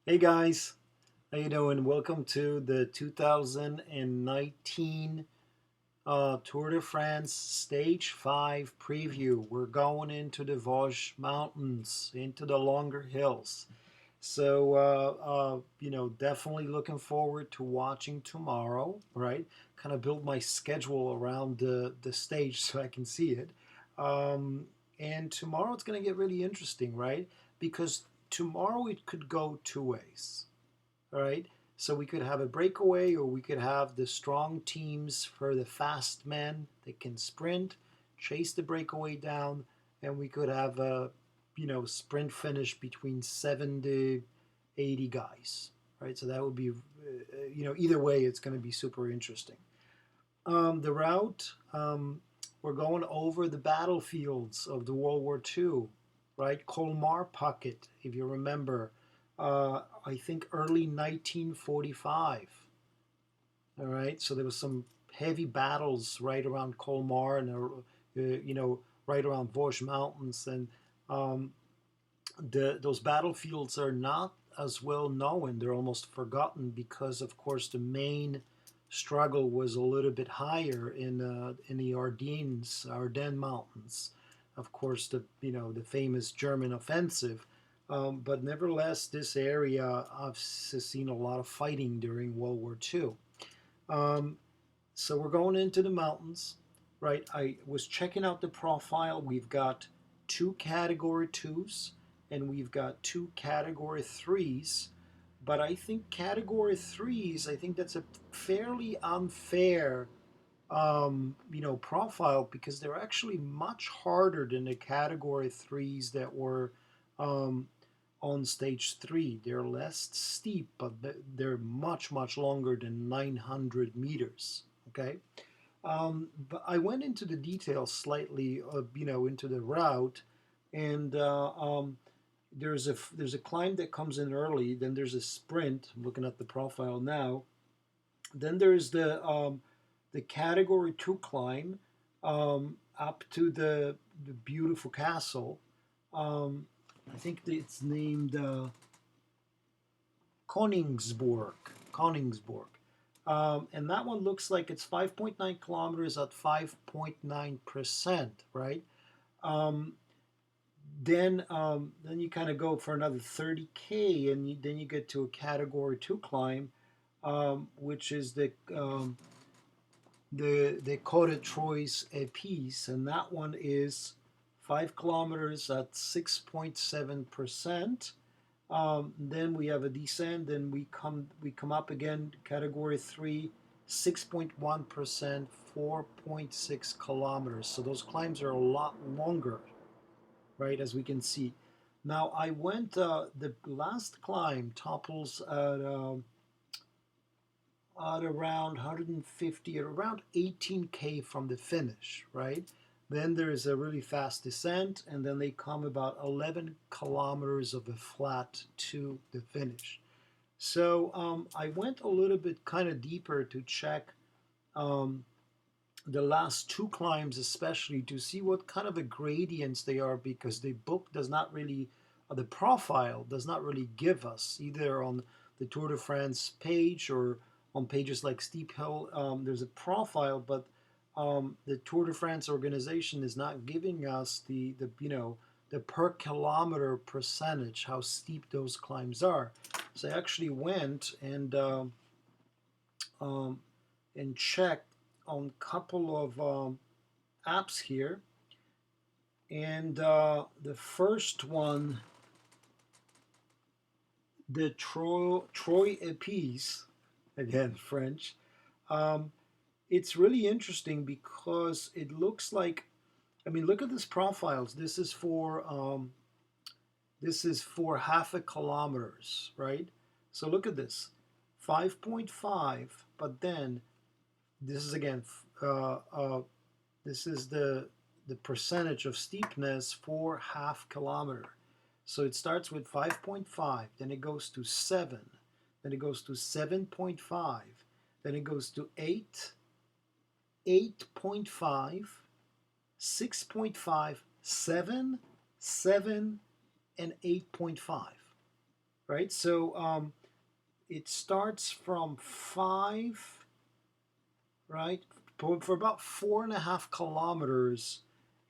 Hey guys, how you doing? Welcome to the 2019 Tour de France Stage 5 preview. We're going into the Vosges Mountains, into the longer hills. Definitely looking forward to watching tomorrow, right? Kind of build my schedule around the stage so I can see it. Um, and tomorrow it's going to get really interesting, right? Because tomorrow it could go two ways. All right. So we could have a breakaway, or we could have the strong teams for the fast men that can sprint, chase the breakaway down, and we could have a sprint finish between 7 to 80 guys. Right. So that would be either way, it's going to be super interesting. The route, we're going over the battlefields of the World War II, right? Colmar pocket, if you remember, I think early 1945. All right, so there was some heavy battles right around Colmar and right around Vosges Mountains, and um, those battlefields are not as well known. They're almost forgotten because, of course, the main struggle was a little bit higher in the Ardennes Mountains. Of course, the famous German offensive. But nevertheless, this area I've seen a lot of fighting during World War II. Um, so we're going into the mountains, right? I was checking out the profile. We've got two category twos and we've got two category threes. But I think category threes, I think that's a fairly unfair, profile because they're actually much harder than the category threes that were um, on stage three. They're less steep, but they're much, much longer than 900 meters. Okay. But I went into the details slightly, into the route, and there's a climb that comes in early. Then there's a sprint. I'm looking at the profile now. Then there's the category two climb up to the beautiful castle. Um, I think it's named Koningsborg. Koningsborg. And that one looks like it's 5.9 kilometers at 5.9%, right? Um, then you kind of go for another 30K, and then you get to a category two climb, which is the Côte de Troyes Épices, and that one is 5 kilometers at 6.7%. Then we have a descent, then we come up again, category three, 6.1%, 4.6 kilometers. So those climbs are a lot longer, right? As we can see. Now I went. The last climb topples at around 150, at around 18K from the finish, right? Then there's a really fast descent, and then they come about 11 kilometers of a flat to the finish. So I went a little bit kind of deeper to check um, the last two climbs, especially to see what kind of a gradients they are, because the book does not really, the profile does not really give us either on the Tour de France page or on pages like Steep Hill. There's a profile, but the Tour de France organization is not giving us the per kilometer percentage, how steep those climbs are. So I actually went um, and checked on a couple of apps here. And the first one, the Troy Épices, again, French, um, it's really interesting because it looks like, I mean, look at this profiles. This is for half a kilometers, right? So look at this, 5.5, but then this is again, this is the percentage of steepness for half kilometer. So it starts with 5.5, then it goes to 7, then it goes to 7.5, then it goes to 8, 8.5, 6.5, 7, 7, and 8.5. right? So it starts from 5, right? For about 4.5 kilometers,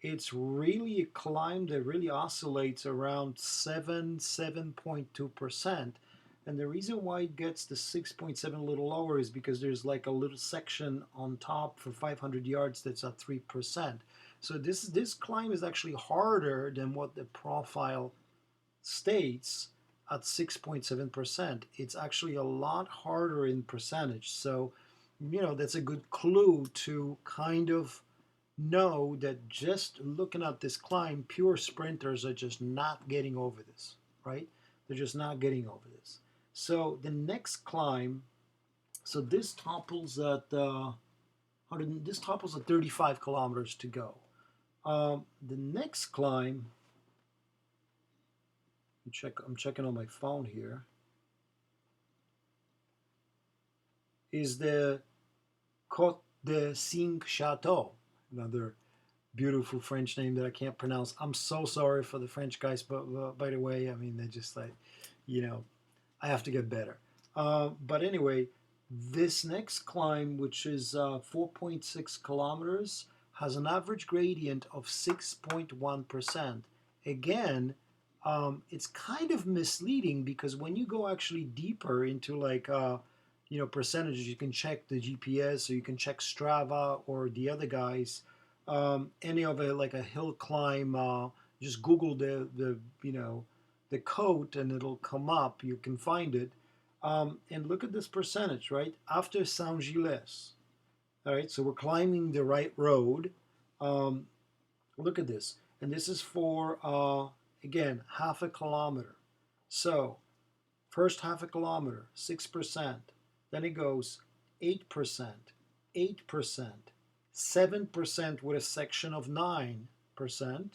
it's really a climb that really oscillates around 7.2%. And the reason why it gets to 6.7 a little lower is because there's like a little section on top for 500 yards that's at 3%. So this climb is actually harder than what the profile states at 6.7%. It's actually a lot harder in percentage. So, that's a good clue to kind of know that just looking at this climb, pure sprinters are just not getting over this, right? They're just not getting over this. So the next climb, so this topples at this topples at 35 kilometers to go. The next climb, I'm checking on my phone here, is the Côte de Cinq Chateaux, another beautiful French name that I can't pronounce. I'm so sorry for the French guys, but by the way, I mean, they're just like, you know, I have to get better. But anyway, this next climb, which is 4.6 kilometers, has an average gradient of 6.1%. Again, it's kind of misleading because when you go actually deeper into like percentages, you can check the GPS or you can check Strava or the other guys. Any of it like a hill climb, just Google the code and it'll come up. You can find it. And look at this percentage, right? After Saint Gilles. All right, so we're climbing the right road. Um, Look at this. And this is for, again, half a kilometer. So, first half a kilometer, 6%. Then it goes 8%, 8%, 7% with a section of 9%.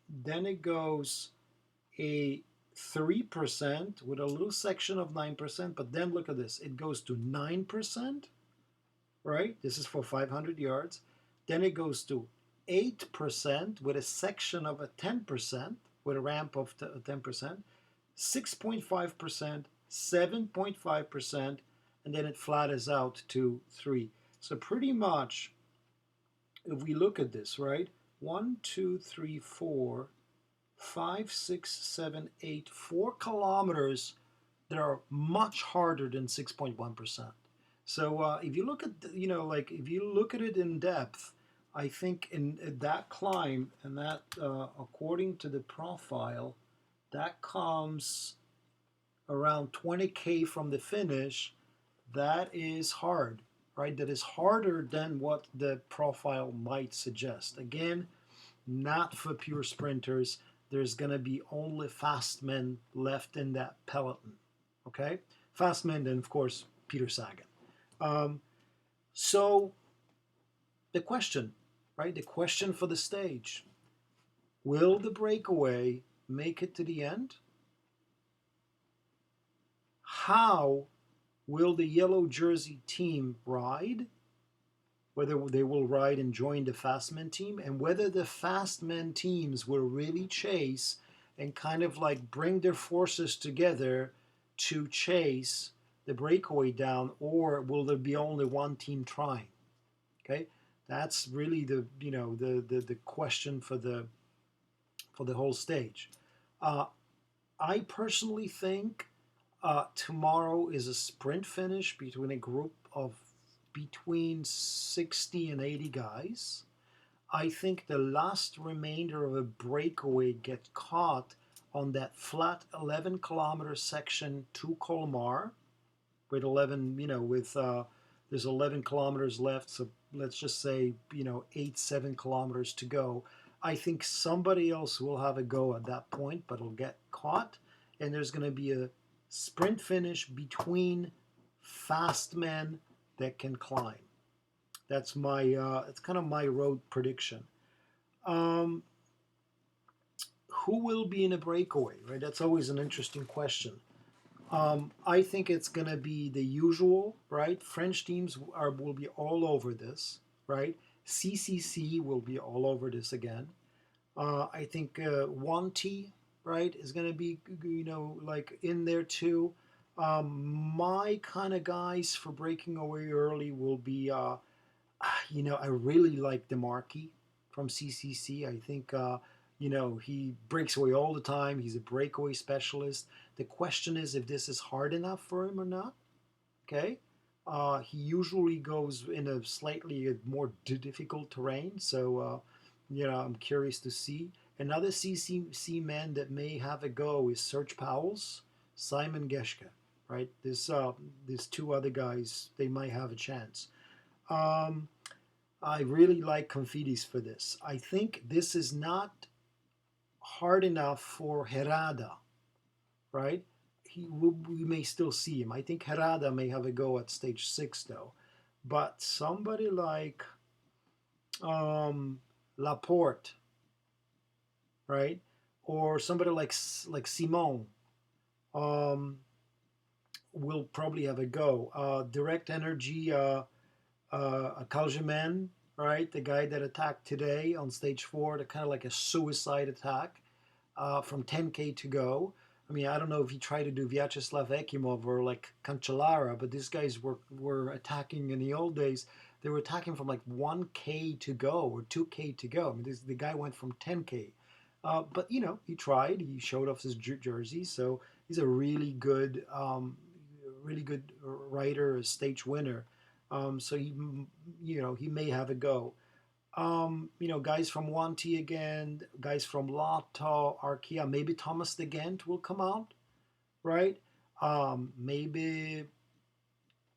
Then it goes a 3% with a little section of 9%. But then look at this. It goes to 9%, right? This is for 500 yards. Then it goes to 8% with a section of a 10%, with a ramp of 10%, 6.5%, 7.5%, and then it flattens out to 3. So pretty much, if we look at this, right? 1, 2, 3, 4, 5, 6, 7, 8, 4 kilometers that are much harder than 6.1%. So if you look at, like if you look at it in depth, I think in that climb and that, according to the profile, that comes around 20K from the finish. That is hard, right? That is harder than what the profile might suggest. Again, not for pure sprinters. There's going to be only fast men left in that peloton. Okay? Fast men, then, of course, Peter Sagan. So, the question, right? The question for the stage, will the breakaway make it to the end? How will the yellow jersey team ride? Whether they will ride and join the fastmen team, and whether the fastmen teams will really chase and kind of like bring their forces together to chase the breakaway down, or will there be only one team trying? Okay, that's really the question for the whole stage. I personally think tomorrow is a sprint finish between a group of between 60 and 80 guys. I think the last remainder of a breakaway get caught on that flat 11-kilometer section to Colmar with 11, there's 11 kilometers left, so let's just say, 8, 7 kilometers to go. I think somebody else will have a go at that point, but will get caught, and there's going to be a sprint finish between fast men that can climb. That's my it's kind of my road prediction. Um, who will be in a breakaway? Right, that's always an interesting question. I think it's going to be the usual, right? French teams will be all over this, right? CCC will be all over this again. I think WWII right, is going to be, like in there too. My kind of guys for breaking away early will be, I really like DeMarkey from CCC. I think, he breaks away all the time. He's a breakaway specialist. The question is if this is hard enough for him or not. Okay. He usually goes in a slightly more difficult terrain. So, I'm curious to see. Another CCC man that may have a go is Serge Powell's Simon Geschke, right? These two other guys, they might have a chance. Um, I really like Confides for this. I think this is not hard enough for Herada, right? We may still see him. I think Herada may have a go at stage 6 though, but somebody like Laporte, right, or somebody like Simon, um, will probably have a go. Direct Energy, Kaljaman, right, the guy that attacked today on stage 4, the kind of like a suicide attack. From 10K to go. I mean, I don't know if he tried to do Vyacheslav Ekimov or like Cancellara, but these guys were attacking in the old days. They were attacking from like 1K to go or 2K to go. I mean, the guy went from 10K. But, he tried. He showed off his jersey. So he's a really good rider, a stage winner. So he may have a go. Guys from Wanty again, guys from Lotto, Arkia, maybe Thomas de Ghent will come out, right? Maybe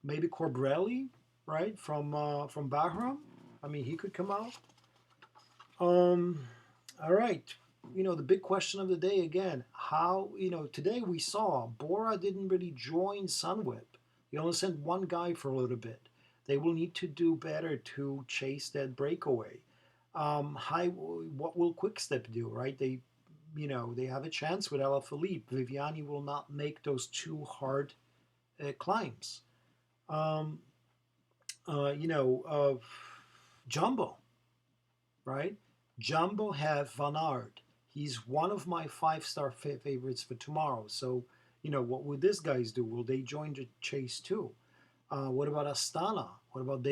Corbrelli, right, from Bahram. I mean, he could come out. Um, all right. The big question of the day again, how, today we saw Bora didn't really join Sunweb. He only sent one guy for a little bit. They will need to do better to chase that breakaway. What will Quickstep do, right? They have a chance with Alaphilippe. Viviani will not make those too hard climbs. Um, Jumbo, right? Jumbo have Van Aert. He's one of my five-star favorites for tomorrow. So, what would these guys do? Will they join the chase too? What about Astana? What about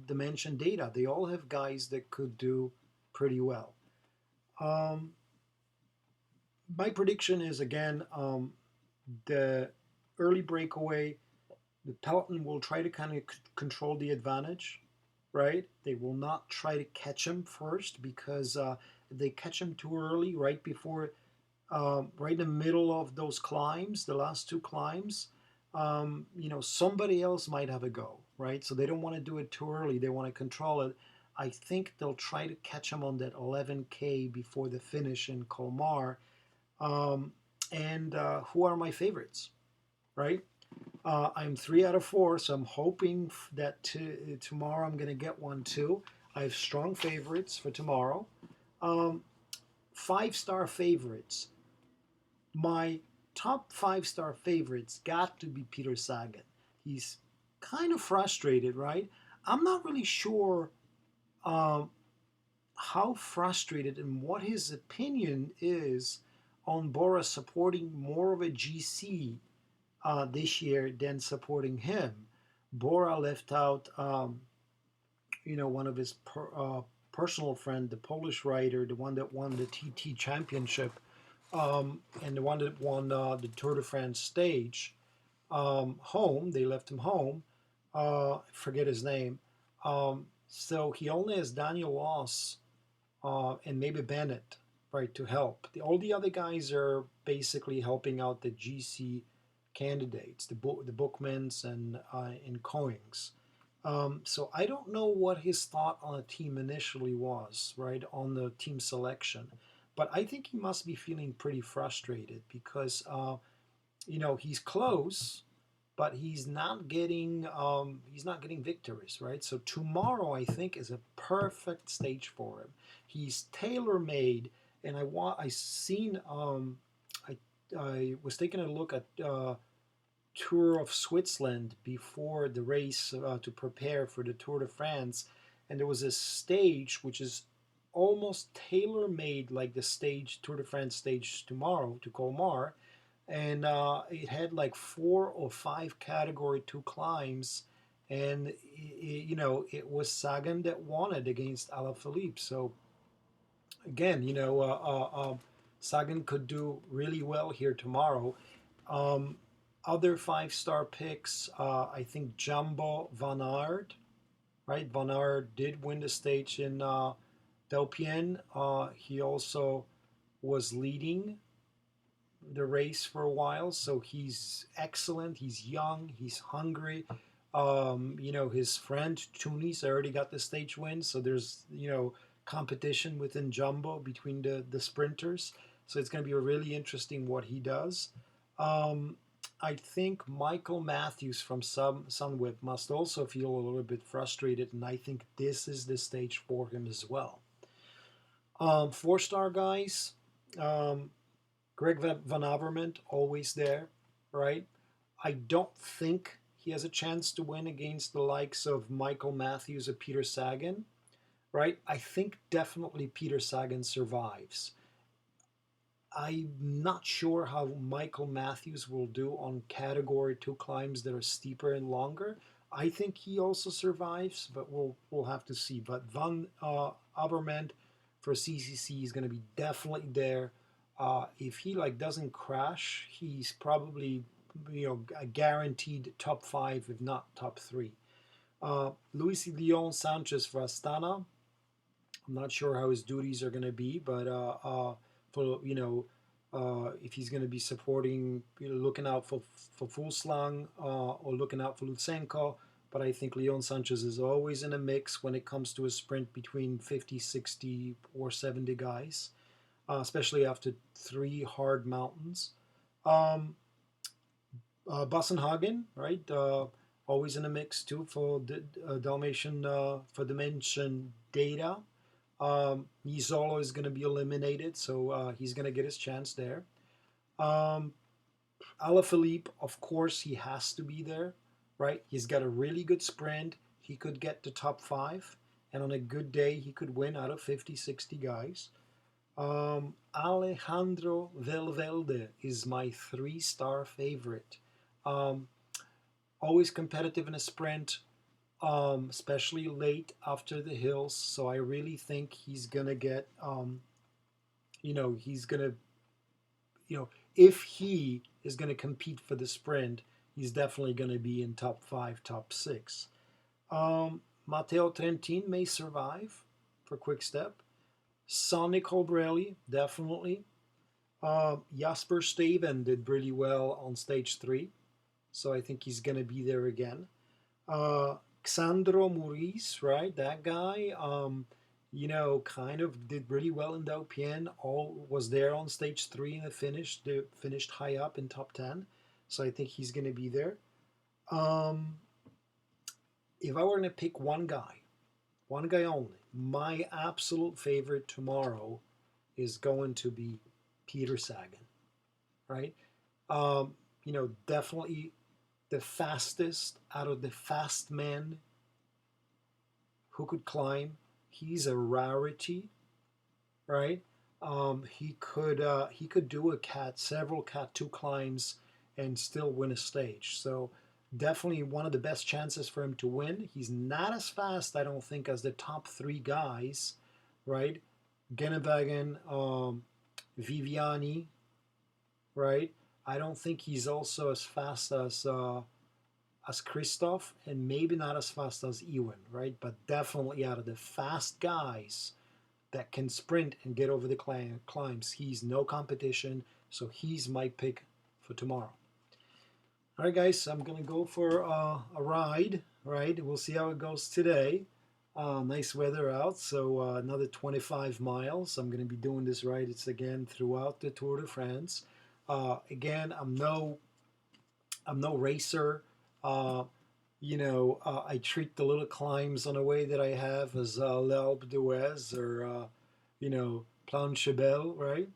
Dimension Data? They all have guys that could do pretty well. Um, my prediction is again, the early breakaway. The peloton will try to kind of control the advantage, right? They will not try to catch him first because if they catch him too early, right before, right in the middle of those climbs, the last two climbs, somebody else might have a go, right? So they don't want to do it too early. They want to control it. I think they'll try to catch him on that 11K before the finish in Colmar. Um, and who are my favorites, right? I'm 3 out of 4, so I'm hoping that tomorrow I'm going to get one too. I have strong favorites for tomorrow. Um, 5-star favorites. My top 5-star favorites got to be Peter Sagan. He's kind of frustrated, right? I'm not really sure um, how frustrated and what his opinion is on Bora supporting more of a GC this year than supporting him. Bora left out, one of his personal friend, the Polish rider, the one that won the TT championship, and the one that won the Tour de France stage, home. They left him home. I forget his name. So he only has Daniel Wass and maybe Bennett, right, to help. All the other guys are basically helping out the GC candidates, the Bookmans and Coings. So I don't know what his thought on the team initially was, right, on the team selection, but I think he must be feeling pretty frustrated because he's close, but he's not getting victories, right? So tomorrow I think is a perfect stage for him. He's tailor made, and I seen I was taking a look at Tour of Switzerland before the race to prepare for the Tour de France, and there was a stage which is almost tailor-made like the stage Tour de France stage tomorrow to Colmar, and it had like 4 or 5 Category 2 climbs, and it was Sagan that won it against Alaphilippe. So again, Sagan could do really well here tomorrow. Um, Other 5-star picks, I think Jumbo Van Aert, right? Van Aert did win the stage in Delpien. He also was leading the race for a while, so he's excellent. He's young. He's hungry. His friend Tunis already got the stage win, so there's competition within Jumbo between the sprinters. So it's going to be really interesting what he does. Um, I think Michael Matthews from Sunweb must also feel a little bit frustrated, and I think this is the stage for him as well. 4-star guys, um, Greg Van Avermaet, always there, right? I don't think he has a chance to win against the likes of Michael Matthews or Peter Sagan, right? I think definitely Peter Sagan survives. I'm not sure how Michael Matthews will do on Category 2 climbs that are steeper and longer. I think he also survives, but we'll have to see. But Van Avermaet for CCC is going to be definitely there. If he like doesn't crash, he's probably a guaranteed top 5, if not top 3. Luis Leon Sanchez for Astana. I'm not sure how his duties are going to be, but for if he's going to be supporting, looking out for Fulslang or looking out for Lutsenko. But I think Leon Sanchez is always in a mix when it comes to a sprint between 50, 60, or 70 guys, especially after 3 hard mountains. Um, Bassenhagen, right? Always in a mix too for the Dalmatian for Dimension Data. Nizzolo is going to be eliminated, so he's going to get his chance there. Um, Alaphilippe, of course, he has to be there, right? He's got a really good sprint. He could get to top 5, and on a good day, he could win out of 50, 60 guys. Alejandro Valverde is my 3-star favorite. Um, Always competitive in a sprint, especially late after the hills. So I really think he's gonna get, he's gonna, if he is gonna compete for the sprint, he's definitely gonna be in top 5, top 6. Matteo Trentin may survive for Quick Step. Sonny Colbrelli, definitely. Jasper Steven did really well on stage 3, so I think he's gonna be there again. Xandro Maurice, right? That guy, kind of did really well in Daupien. All was there on stage 3 in the finish. They finished high up in top 10, so I think he's going to be there. Um, if I were going to pick one guy only, my absolute favorite tomorrow is going to be Peter Sagan, right? Definitely the fastest out of the fast men who could climb. He's a rarity, right? He could do several cat 2 climbs and still win a stage. So definitely one of the best chances for him to win. He's not as fast, I don't think, as the top 3 guys, right? Gennewagen, Viviani, right? I don't think he's also as fast as Christoph, and maybe not as fast as Ewan, right? But definitely out of the fast guys that can sprint and get over the climbs, he's no competition. So he's my pick for tomorrow. All right, guys, I'm gonna go for a ride. Right, we'll see how it goes today. Nice weather out, so another 25 miles. I'm gonna be doing this ride. It's again throughout the Tour de France. Again, I'm no racer. Uh, I treat the little climbs on the way that I have as l'Alpe d'Huez or, Planchebel, right?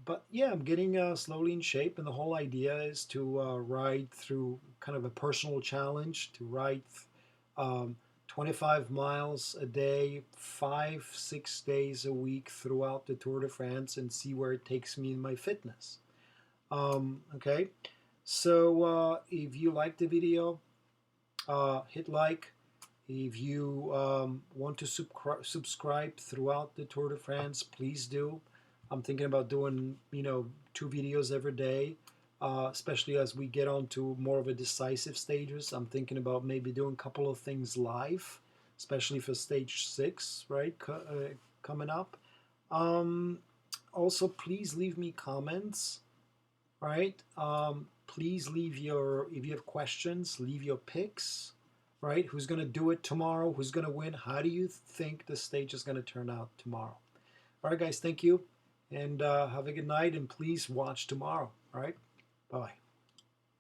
But yeah, I'm getting slowly in shape, and the whole idea is to ride through kind of a personal challenge, to ride um, 25 miles a day, 5, 6 days a week throughout the Tour de France, and see where it takes me in my fitness. Okay, so if you like the video, hit like. If you want to subscribe throughout the Tour de France, please do. I'm thinking about doing, 2 videos every day, especially as we get on to more of a decisive stages. I'm thinking about maybe doing a couple of things live, especially for stage 6, right, coming up. Also, please leave me comments, right? Please leave if you have questions, leave your picks, right? Who's going to do it tomorrow? Who's going to win? How do you think the stage is going to turn out tomorrow? All right, guys, thank you. And have a good night. And please watch tomorrow. All right? Bye-bye.